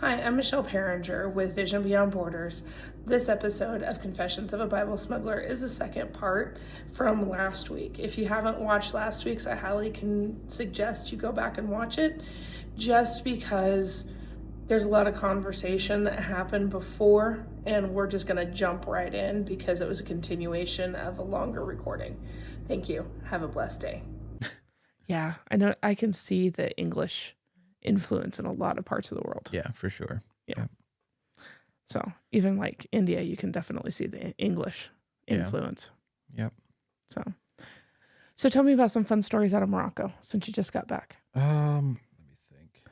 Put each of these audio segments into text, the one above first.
Hi, I'm Michelle Perringer with Vision Beyond Borders. This episode of Confessions of a Bible Smuggler is the second part from last week. If you haven't watched last week's, I highly can suggest you go back and watch it, just because there's a lot of conversation that happened before, and we're just going to jump right in because it was a continuation of a longer recording. Thank you. Have a blessed day. Yeah, I know. I can see the English influence in a lot of parts of the world. Yeah, for sure. Yeah. So even like India, you can definitely see the English influence. Yep. So tell me about some fun stories out of Morocco since you just got back. Let me think.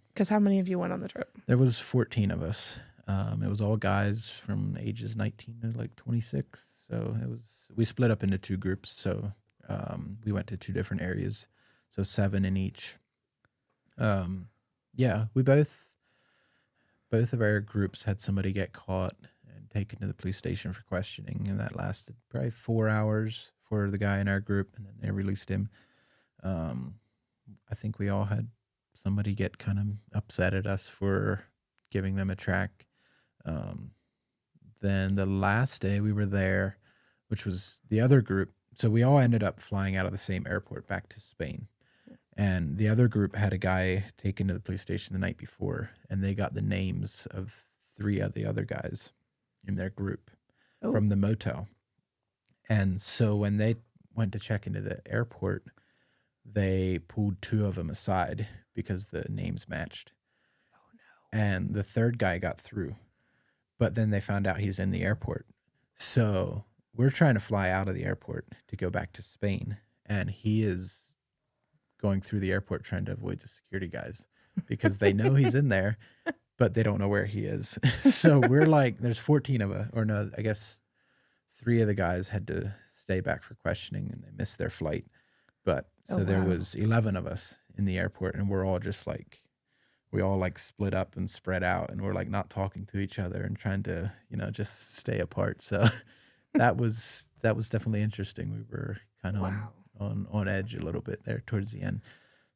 Because how many of you went on the trip? There was 14 of us. It was all guys from ages 19 to like 26. So we split up into two groups. So we went to two different areas. So 7 in each. We both of our groups had somebody get caught and taken to the police station for questioning, and that lasted probably 4 hours for the guy in our group, and then they released him. I think we all had somebody get kind of upset at us for giving them a track. Then the last day we were there, which was the other group, so we all ended up flying out of the same airport back to Spain. And the other group had a guy taken to the police station the night before, and they got the names of 3 of the other guys in their group from the motel. And so when they went to check into the airport, they pulled 2 of them aside because the names matched. Oh, no. And the third guy got through, but then they found out he's in the airport. So we're trying to fly out of the airport to go back to Spain, and he is going through the airport trying to avoid the security guys because they know he's in there, but they don't know where he is. So we're like, there's 14 of us, or no, I guess 3 of the guys had to stay back for questioning and they missed their flight. But there was 11 of us in the airport, and we're all just like, we all like split up and spread out, and we're like not talking to each other and trying to, just stay apart. So that was definitely interesting. We were kind of on edge a little bit there towards the end.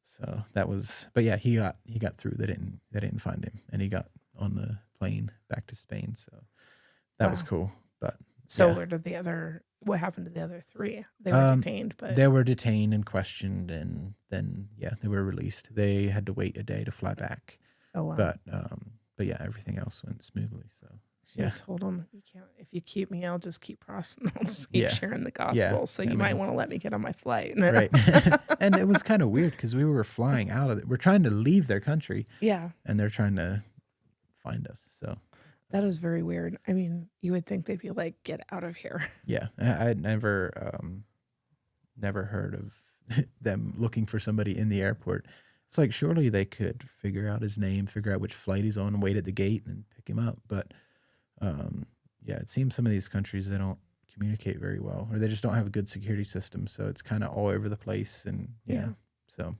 So that was, but yeah, he got through. They didn't find him, and he got on the plane back to Spain. So that was cool. But so what happened to the other 3? They were detained, but they were detained and questioned, and then they were released. They had to wait a day to fly back. Oh wow. But yeah, everything else went smoothly. So I told him, you can't. If you keep me, I'll just keep sharing the gospel. So you might want to let me get on my flight. Right. And it was kind of weird because we were flying out of it. We're trying to leave their country. Yeah. And they're trying to find us. So that is very weird. I mean, you would think they'd be like, "Get out of here." Yeah, I'd never heard of them looking for somebody in the airport. It's like, surely they could figure out his name, figure out which flight he's on, wait at the gate and pick him up. But it seems some of these countries, they don't communicate very well, or they just don't have a good security system. So it's kind of all over the place. And so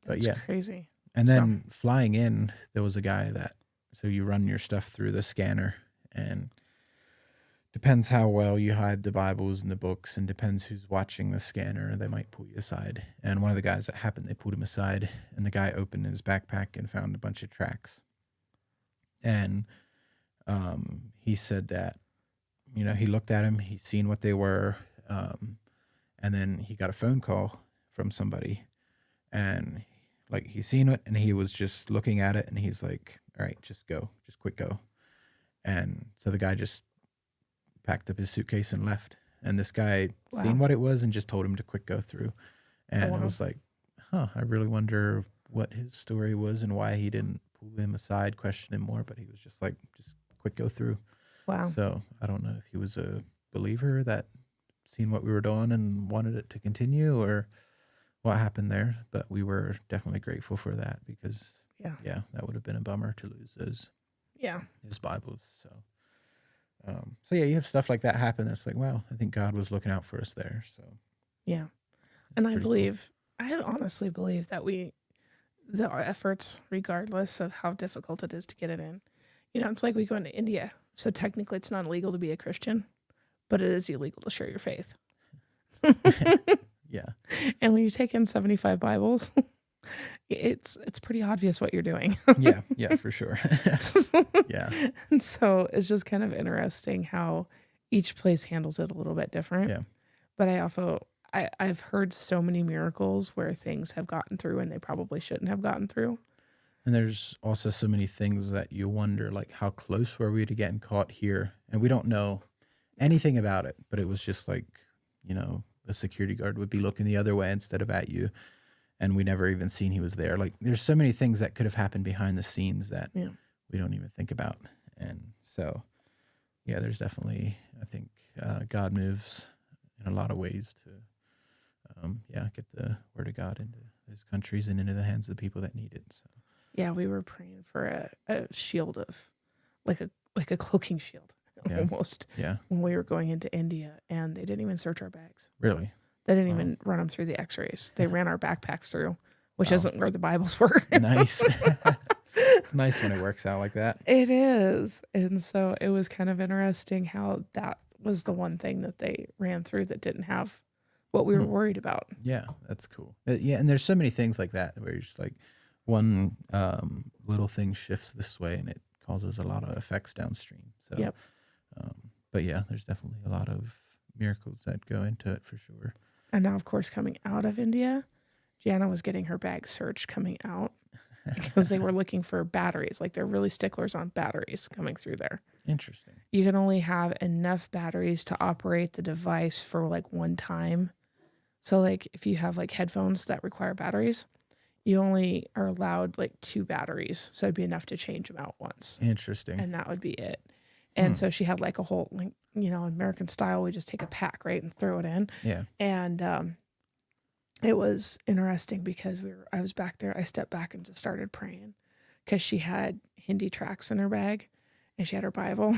that's crazy. And then flying in, there was a guy so you run your stuff through the scanner, and depends how well you hide the Bibles and the books, and depends who's watching the scanner, they might pull you aside. And one of the guys that happened, they pulled him aside, and the guy opened his backpack and found a bunch of tracts. And he said that, he looked at him, he's seen what they were, and then he got a phone call from somebody, and like he's seen it, and he was just looking at it, and he's like, all right, just quick go. And so the guy just packed up his suitcase and left. And this guy seen what it was and just told him to quick go through. And I was like, I really wonder what his story was and why he didn't pull him aside, question him more, but he was just like, just quick go through. Wow. So I don't know if he was a believer that seen what we were doing and wanted it to continue, or what happened there. But we were definitely grateful for that, because that would have been a bummer to lose those Bibles. So you have stuff like that happen. That's like, wow, I think God was looking out for us there. So yeah, and I honestly believe that our efforts, regardless of how difficult it is to get it in, it's like we go into India. So technically, it's not illegal to be a Christian, but it is illegal to share your faith. Yeah. And when you take in 75 Bibles, It's pretty obvious what you're doing. Yeah, yeah, for sure. Yeah, And so it's just kind of interesting how each place handles it a little bit different. yeah. But I've heard so many miracles where things have gotten through and they probably shouldn't have gotten through. And there's also so many things that you wonder, like, how close were we to getting caught here? And we don't know anything about it, but it was just like, a security guard would be looking the other way instead of at you. And we never even seen he was there. Like, there's so many things that could have happened behind the scenes that Yeah. we don't even think about. And so, yeah, there's definitely, I think, God moves in a lot of ways to, get the word of God into those countries and into the hands of the people that need it. So. Yeah, we were praying for a shield of like a cloaking shield Yeah. almost Yeah, when we were going into India, and they didn't even search our bags. really. They didn't Wow. even run them through the x-rays. They ran our backpacks through, which isn't where the Bibles were. Nice. It's nice when it works out like that. It is. And so it was kind of interesting how that was the one thing that they ran through that didn't have what we were worried about. Yeah, that's cool. Yeah, and there's so many things like that where you're just like, one little thing shifts this way and it causes a lot of effects downstream. So, Yep. But yeah, there's definitely a lot of miracles that go into it for sure. And now, of course, coming out of India, Jana was getting her bag searched coming out because they were looking for batteries. Like, they're really sticklers on batteries coming through there. Interesting. You can only have enough batteries to operate the device for like one time. So, like, if you have like headphones that require batteries, you only are allowed like 2 batteries. So it'd be enough to change them out once. Interesting. And that would be it. And so she had like a whole, like, American style, we just take a pack, right, and throw it in. Yeah. And it was interesting because I was back there. I stepped back and just started praying because she had Hindi tracts in her bag and she had her Bible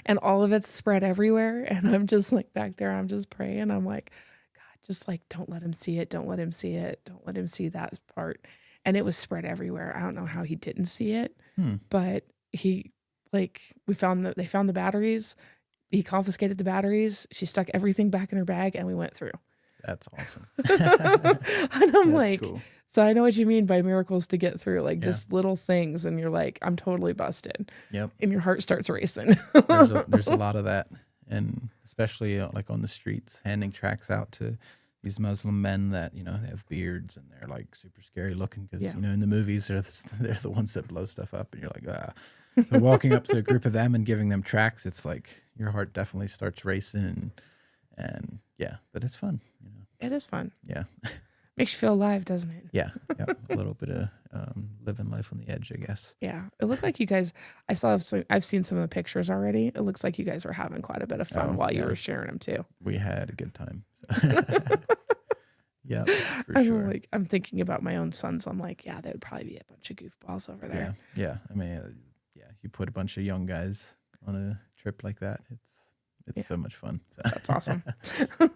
and all of it's spread everywhere. And I'm just like back there, I'm just praying. I'm like, God, just like, don't let him see it. Don't let him see it. Don't let him see that part. And it was spread everywhere. I don't know how he didn't see it, but they found the batteries. He confiscated the batteries. She stuck everything back in her bag and we went through. That's awesome. And I'm like, cool. So I know what you mean by miracles to get through, like just little things. And you're like, I'm totally busted. Yep. And your heart starts racing. There's a lot of that. And especially like on the streets, handing tracts out to these Muslim men that, they have beards and they're like super scary looking because, in the movies, they're the ones that blow stuff up and you're like, ah. But walking up to a group of them and giving them tracts, it's like your heart definitely starts racing and yeah, but it's fun. It is fun. Yeah. Makes you feel alive, doesn't it? Yeah. A little bit of living life on the edge, I guess. Yeah. It looked like you guys, I've seen some of the pictures already. It looks like you guys were having quite a bit of fun while you were sharing them too. We had a good time. So. Yeah, for sure. I'm thinking about my own sons. I'm like, yeah, they would probably be a bunch of goofballs over there. Yeah. I mean, you put a bunch of young guys on a trip like that. It's so much fun. So. That's awesome.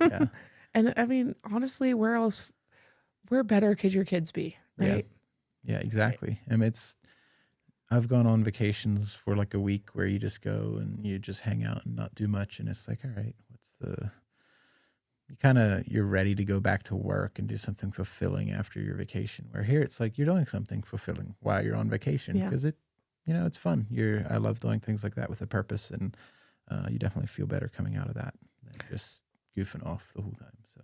Yeah. And I mean, honestly, where better could your kids be, right? Yeah, exactly. I mean, I've gone on vacations for like a week where you just go and you just hang out and not do much. And it's like, all right, you're ready to go back to work and do something fulfilling after your vacation. Where here it's like you're doing something fulfilling while you're on vacation because it's fun. I love doing things like that with a purpose, and you definitely feel better coming out of that than just goofing off the whole time. So,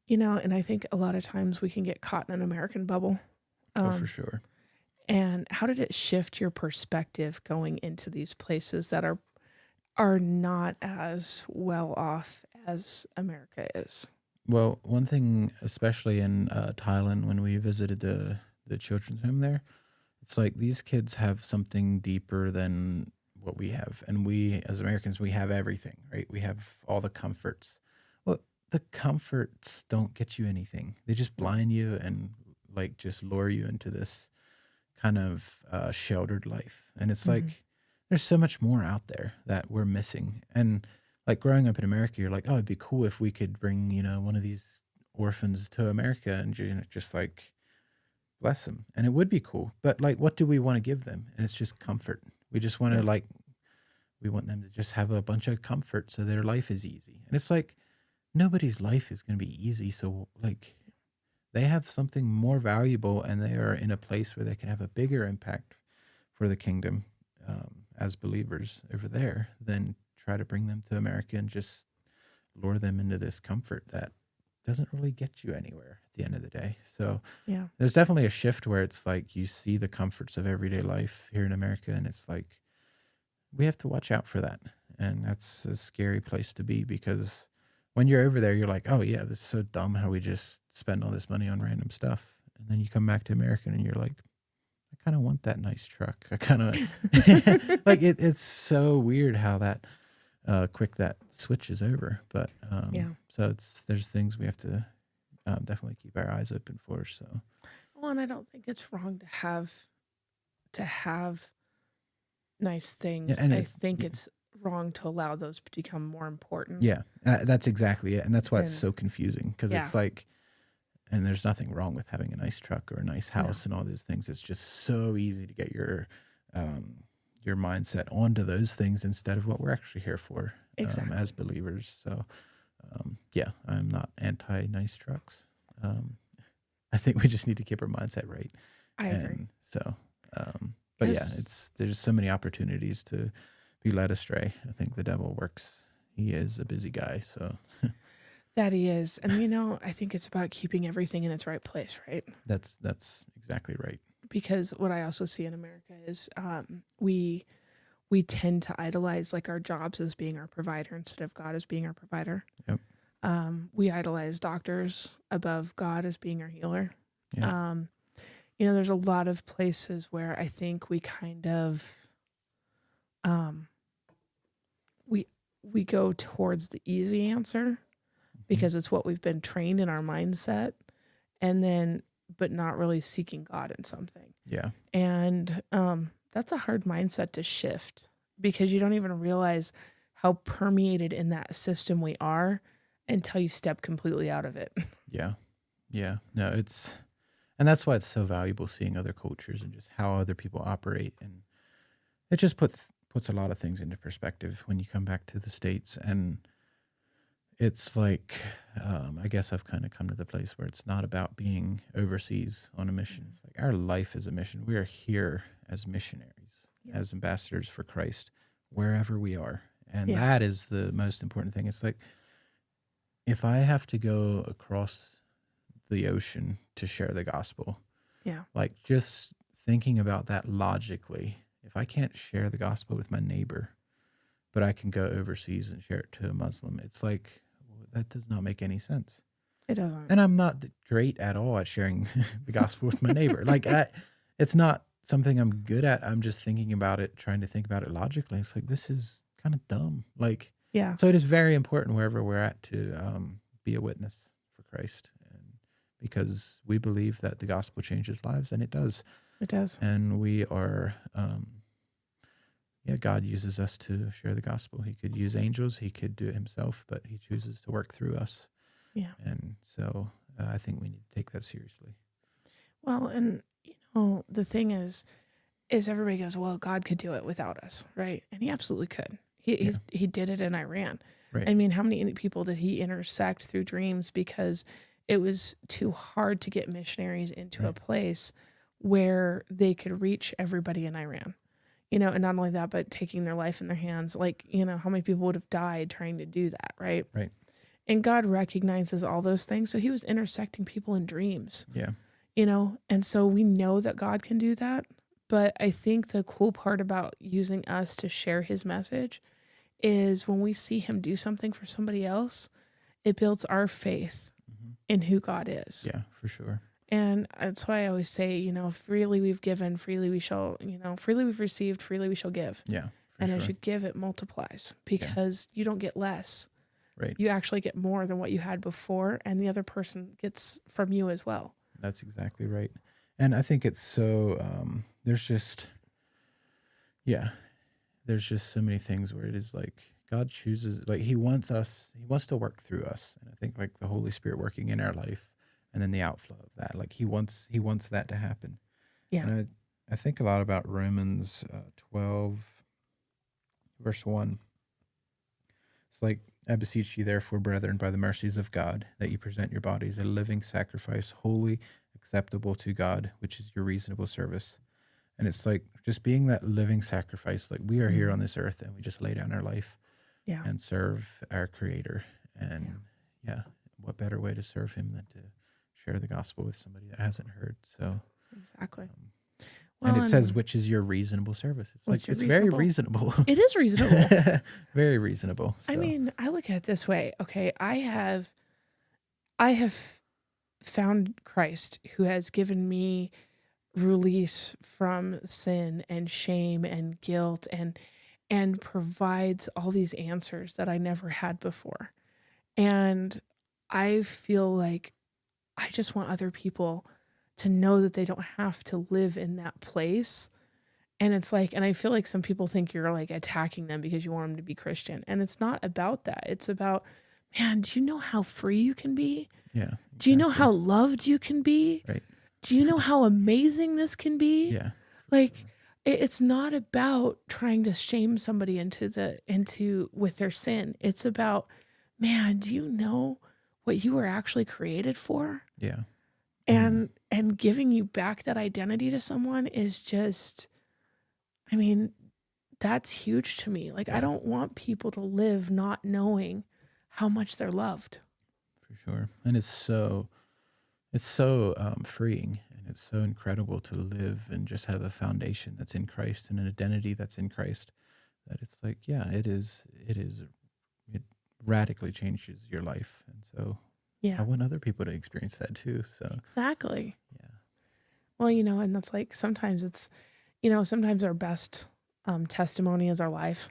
and I think a lot of times we can get caught in an American bubble. For sure. And how did it shift your perspective going into these places that are not as well off as America is? Well, one thing, especially in Thailand, when we visited the children's home there, it's like these kids have something deeper than what we have. And we, as Americans, we have everything, right? We have all the comforts. Well, the comforts don't get you anything. They just blind you and like just lure you into this kind of sheltered life. And it's like, there's so much more out there that we're missing. And like growing up in America, you're like, oh, it'd be cool if we could bring, one of these orphans to America and just like bless them. And it would be cool. But like, what do we want to give them? And it's just comfort. We just want to we want them to just have a bunch of comfort so their life is easy. And it's like, nobody's life is going to be easy. So like, they have something more valuable, and they are in a place where they can have a bigger impact for the kingdom as believers over there than try to bring them to America and just lure them into this comfort that doesn't really get you anywhere at the end of the day. So Yeah. there's definitely a shift where it's like you see the comforts of everyday life here in America, and it's like we have to watch out for that. And that's a scary place to be, because when you're over there, you're like, oh, yeah, this is so dumb how we just spend all this money on random stuff. And then you come back to America and you're like, I kind of want that nice truck. I kind of like it. It's so weird how that quick that switches over. But Yeah. so there's things we have to definitely keep our eyes open for. So Well, and I don't think it's wrong to have nice things. and I it's think it's wrong to allow those to become more important. yeah, that's exactly it, and that's why it's And so confusing, because yeah, it's like, and there's nothing wrong with having a nice truck or a nice no, house and all those things. It's just so easy to get your mindset onto those things instead of what we're actually here for exactly. as believers. So yeah, I'm not anti nice trucks. I think we just need to keep our mindset right. I agree. And so, but yeah, there's so many opportunities to be led astray. I think the devil works. He is a busy guy. So That he is. And I think it's about keeping everything in its right place, right? that's exactly right. Because what I also see in America is we tend to idolize like our jobs as being our provider instead of God as being our provider. Yep. We idolize doctors above God as being our healer. Yeah. There's a lot of places where I think we kind of we go towards the easy answer because it's what we've been trained in our mindset, and then but not really seeking God in something. Yeah. And that's a hard mindset to shift because you don't even realize how permeated in that system we are until you step completely out of it. Yeah. Yeah. No, and that's why it's so valuable seeing other cultures and just how other people operate. And it just puts a lot of things into perspective when you come back to the States. And it's like, I guess I've kind of come to the place where it's not about being overseas on a mission. It's like our life is a mission. We are here as missionaries, as ambassadors for Christ, wherever we are. And that is the most important thing. It's like, if I have to go across the ocean to share the gospel, like just thinking about that logically, if I can't share the gospel with my neighbor, but I can go overseas and share it to a Muslim, it's like, well, that does not make any sense. It doesn't. And I'm not great at all at sharing the gospel with my neighbor. Like it's not something I'm good at. I'm just thinking about it, trying to think about it logically. It's like, this is kind of dumb. Like, so it is very important wherever we're at to be a witness for Christ, and because we believe that the gospel changes lives, and it does. It does. And we are, God uses us to share the gospel. He could use angels, he could do it himself, but he chooses to work through us. Yeah. And so I think we need to take that seriously. Well, and the thing is everybody goes, well, God could do it without us, right? And he absolutely could. He did it in Iran. Right. I mean, how many people did he intersect through dreams because it was too hard to get missionaries into a place where they could reach everybody in Iran? And not only that, but taking their life in their hands. Like, how many people would have died trying to do that, right? Right. And God recognizes all those things. So he was intersecting people in dreams. Yeah. And so we know that God can do that. But I think the cool part about using us to share his message is when we see him do something for somebody else, it builds our faith in who God is. Yeah, for sure. And that's why I always say, freely we've given, freely we shall, freely we've received, freely we shall give. Yeah. And as you give, it multiplies because you don't get less. Right. You actually get more than what you had before, and the other person gets from you as well. That's exactly right. And I think it's so, there's just so many things where it is like God chooses, like he wants to work through us. And I think like the Holy Spirit working in our life and then the outflow of that, like he wants that to happen. Yeah. And I think a lot about Romans 12, verse 1. It's like I beseech you, therefore, brethren, by the mercies of God, that you present your bodies a living sacrifice, holy, acceptable to God, which is your reasonable service. And it's like just being that living sacrifice. Like we are here on this earth and we just lay down our life Yeah. and serve our Creator. And yeah, what better way to serve Him than to share the gospel with somebody that hasn't heard? So Exactly. and it says, which is your reasonable service. It's like, it's very reasonable. It is reasonable. Very reasonable. So. I mean, I look at it this way. Okay, I have found Christ, who has given me release from sin and shame and guilt, and provides all these answers that I never had before. And I feel like I just want other people to know that they don't have to live in that place. And it's like, and I feel like some people think you're like attacking them because you want them to be Christian. And it's not about that. It's about, man, do you know how free you can be? Yeah. Exactly. Do you know how loved you can be? Right. Do you know how amazing this can be? Yeah. Like, it's not about trying to shame somebody into with their sin. It's about, man, do you know what you were actually created for? Yeah. And giving you back that identity to someone is just, I mean, that's huge to me. Like, I don't want people to live not knowing how much they're loved. For sure. And it's so freeing, and it's so incredible to live and just have a foundation that's in Christ and an identity that's in Christ, that it's like, yeah, it radically changes your life. And so Yeah. I want other people to experience that too. So Exactly. yeah. Well, and that's like, sometimes it's, sometimes our best testimony is our life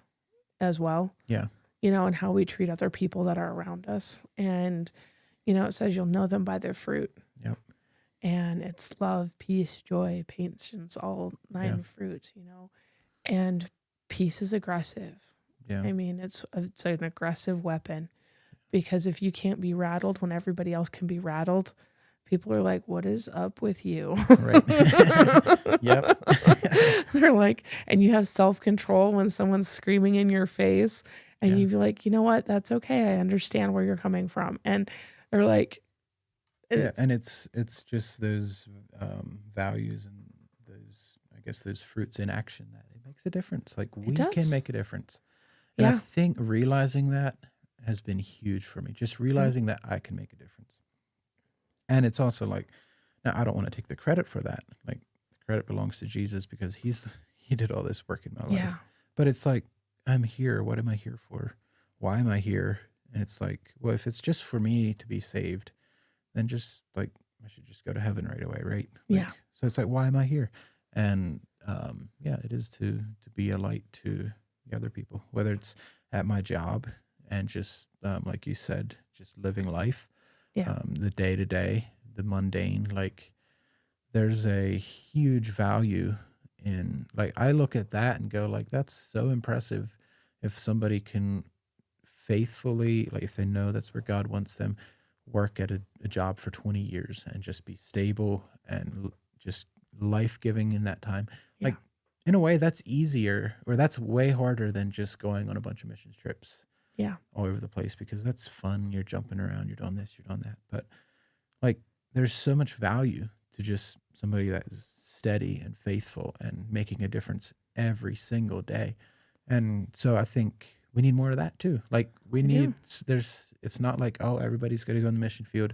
as well. Yeah. And how we treat other people that are around us. And, it says you'll know them by their fruit. Yep. And it's love, peace, joy, patience, all 9 fruits, and peace is aggressive. Yeah. I mean, it's an aggressive weapon, because if you can't be rattled when everybody else can be rattled, people are like, what is up with you? Right. Yep. They're like, and you have self-control when someone's screaming in your face, and you'd be like, you know what? That's okay. I understand where you're coming from. And they're like, and it's just those values and those fruits in action that it makes a difference. Like we can make a difference. And I think realizing that has been huge for me. Just realizing that I can make a difference. And it's also like, now I don't want to take the credit for that. Like the credit belongs to Jesus, because he did all this work in my life. Yeah. But it's like, I'm here. What am I here for? Why am I here? And it's like, well, if it's just for me to be saved, then just like, I should just go to heaven right away, right? Like, so it's like, why am I here? And it is to be a light to the other people, whether it's at my job and just like you said, just living life, the day to day, the mundane. Like there's a huge value in, like, I look at that and go like, that's so impressive if somebody can faithfully, like if they know that's where God wants them, work at a job for 20 years and just be stable and just life-giving in that time. Like in a way that's easier, or that's way harder than just going on a bunch of mission trips all over the place, because that's fun. You're jumping around, you're doing this, you're doing that. But like there's so much value to just somebody that is steady and faithful and making a difference every single day. And so I think we need more of that too. Like it's not like, oh, everybody's going to go in the mission field,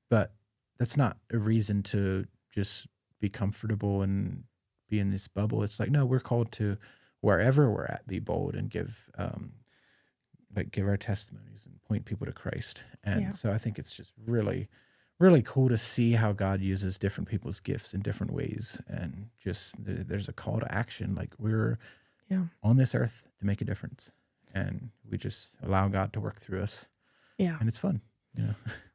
but that's not a reason to just be comfortable and be in this bubble. It's like, no, we're called to wherever we're at, be bold and give our testimonies and point people to Christ. And so I think it's just really, really cool to see how God uses different people's gifts in different ways. And just there's a call to action. Like we're on this earth to make a difference, and we just allow God to work through us. Yeah. And it's fun.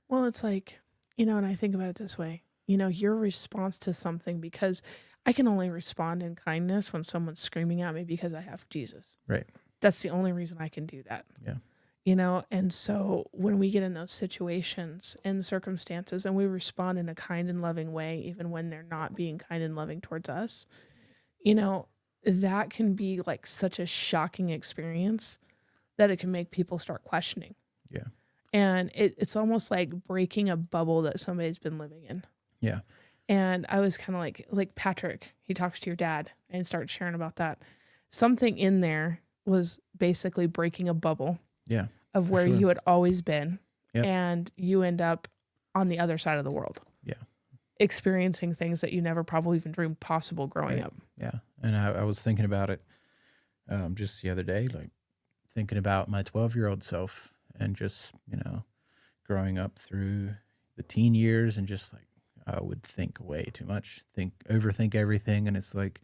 Well, it's like, and I think about it this way, your response to something, because I can only respond in kindness when someone's screaming at me because I have Jesus. Right. That's the only reason I can do that. Yeah. And so when we get in those situations and circumstances and we respond in a kind and loving way, even when they're not being kind and loving towards us, that can be like such a shocking experience that it can make people start questioning. And it's almost like breaking a bubble that somebody's been living in. Yeah. And I was kind of like Patrick, he talks to your dad and starts sharing about that. Something in there was basically breaking a bubble Yeah. of where sure. you had always been. Yep. And you end up on the other side of the world. Yeah. Experiencing things that you never probably even dreamed possible growing Right. up. Yeah. And I was thinking about it just the other day, like thinking about my 12-year-old self and just, growing up through the teen years and just like I would think way too much, overthink everything. And it's like,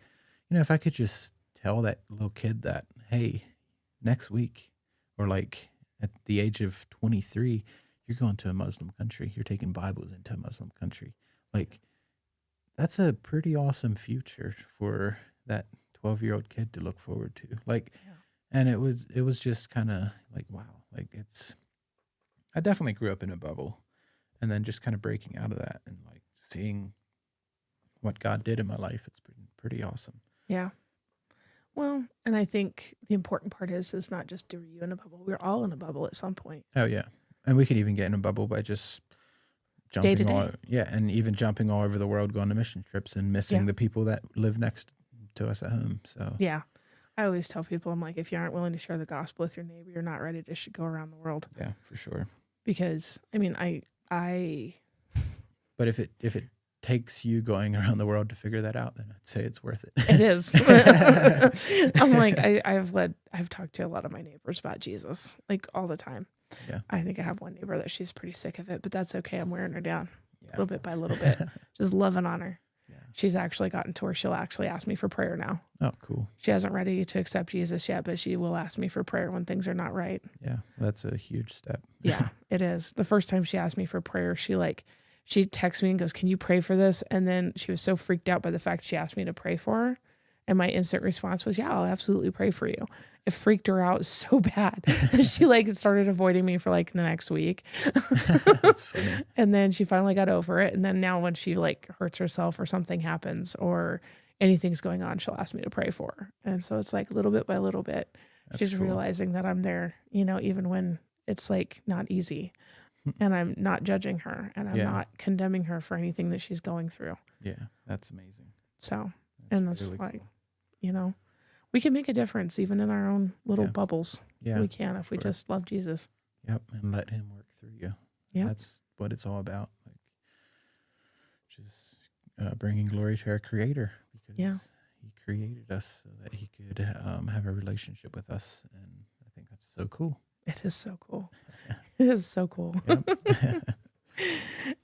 if I could just tell that little kid that, hey, next week or like at the age of 23, you're going to a Muslim country. You're taking Bibles into a Muslim country. Like, that's a pretty awesome future for that 12-year-old kid to look forward to. Like, and it was just kind of like, wow, like I definitely grew up in a bubble, and then just kind of breaking out of that and like seeing what God did in my life. It's pretty awesome. Yeah. Well, and I think the important part is not just are you in a bubble. We're all in a bubble at some point. Oh yeah. And we could even get in a bubble by just jumping Day to all, day. yeah, and even jumping all over the world, going to mission trips and missing the people that live next to us at home. So yeah, I always tell people, I'm like, if you aren't willing to share the gospel with your neighbor, you're not ready to go around the world. Yeah, for sure. Because I mean, I. But if it takes you going around the world to figure that out, then I'd say it's worth it. It is. I'm like, I've talked to a lot of my neighbors about Jesus, like all the time. Yeah. I think I have one neighbor that she's pretty sick of it, but that's okay. I'm wearing her down Yeah. little bit by little bit, just loving on her. Yeah. She's actually gotten to where she'll actually ask me for prayer now. Oh, cool. She hasn't ready to accept Jesus yet, but she will ask me for prayer when things are not right. Yeah, that's a huge step. Yeah, it is. The first time she asked me for prayer, she texts me and goes, "Can you pray for this?" And then she was so freaked out by the fact she asked me to pray for her. And my instant response was, "Yeah, I'll absolutely pray for you." It freaked her out so bad that she started avoiding me for the next week. That's funny. And then she finally got over it. And then now when she hurts herself or something happens or anything's going on, she'll ask me to pray for her. And so it's little bit by little bit, That's she's cool. realizing that I'm there, even when it's not easy. And I'm not judging her and I'm not condemning her for anything that she's going through. Yeah, that's amazing. So, That's that's really cool. we can make a difference even in our own little bubbles. Yeah, We can if we sure. just love Jesus. Yep, and let him work through you. Yep. That's what it's all about. Just bringing glory to our Creator, because He created us so that He could have a relationship with us, and I think that's so cool. It is so cool. It is so cool. Yep.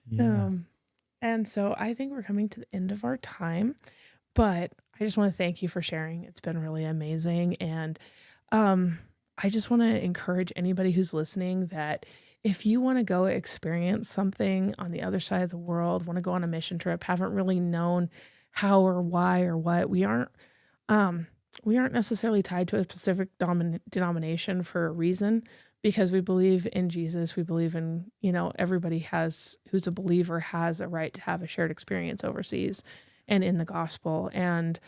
Yeah. And so I think we're coming to the end of our time, but I just want to thank you for sharing. It's been really amazing. And I just want to encourage anybody who's listening that if you want to go experience something on the other side of the world, want to go on a mission trip, haven't really known how or why or what, we aren't necessarily tied to a specific denomination for a reason, because we believe in Jesus. We believe in, everybody who's a believer has a right to have a shared experience overseas and in the gospel. And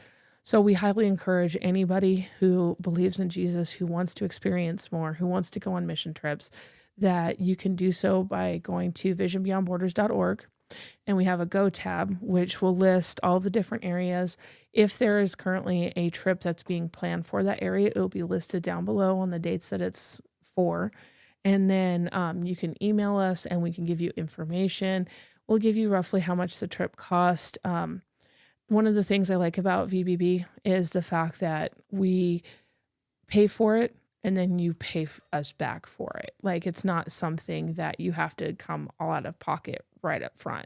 so we highly encourage anybody who believes in Jesus, who wants to experience more, who wants to go on mission trips, that you can do so by going to visionbeyondborders.org. And we have a Go tab, which will list all the different areas. If there is currently a trip that's being planned for that area, it will be listed down below on the dates that it's for. And then you can email us and we can give you information. We'll give you roughly how much the trip cost. One of the things I like about VBB is the fact that we pay for it and then you pay us back for it. It's not something that you have to come all out of pocket right up front.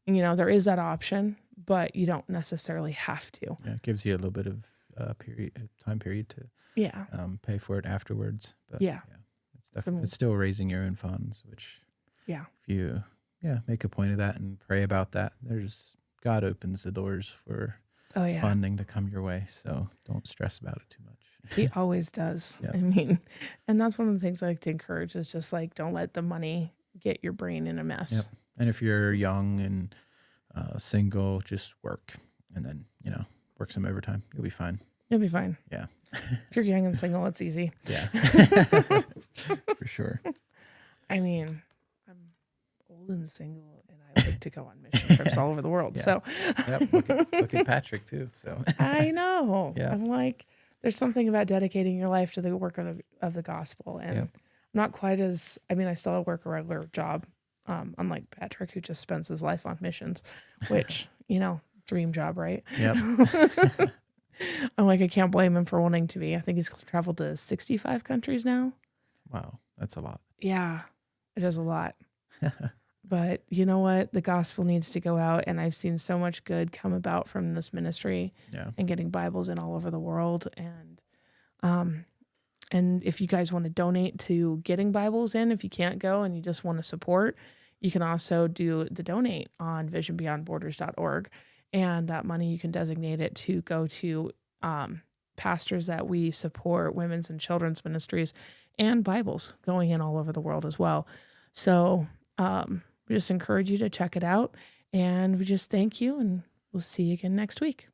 Yeah. There is that option, but you don't necessarily have to. Yeah, it gives you a little bit of time period to pay for it afterwards. But it's definitely it's still raising your own funds, which if you make a point of that and pray about that, God opens the doors for funding to come your way. So don't stress about it too much. He always does. Yep. I mean, and that's one of the things I like to encourage is just don't let the money get your brain in a mess. Yep. And if you're young and single, just work and then, work some overtime. You'll be fine. You'll be fine. Yeah. If you're young and single, it's easy. Yeah. For sure. I mean, I'm old and single, and I like to go on mission trips all over the world. Yeah. So, Yep. Look at Patrick too. So I know. Yeah. I'm like, there's something about dedicating your life to the work of the gospel, and Yeah. I'm not quite as. I mean, I still work a regular job, unlike Patrick, who just spends his life on missions, which dream job, right? Yep. I'm like, I can't blame him for wanting to be. I think he's traveled to 65 countries now. Wow, that's a lot. Yeah, it is a lot. But you know what? The gospel needs to go out, and I've seen so much good come about from this ministry Yeah. and getting Bibles in all over the world. And if you guys want to donate to getting Bibles in, if you can't go and you just want to support, you can also do the donate on visionbeyondborders.org. And that money, you can designate it to go to pastors that we support, women's and children's ministries, and Bibles going in all over the world as well. So we just encourage you to check it out. And we just thank you, and we'll see you again next week.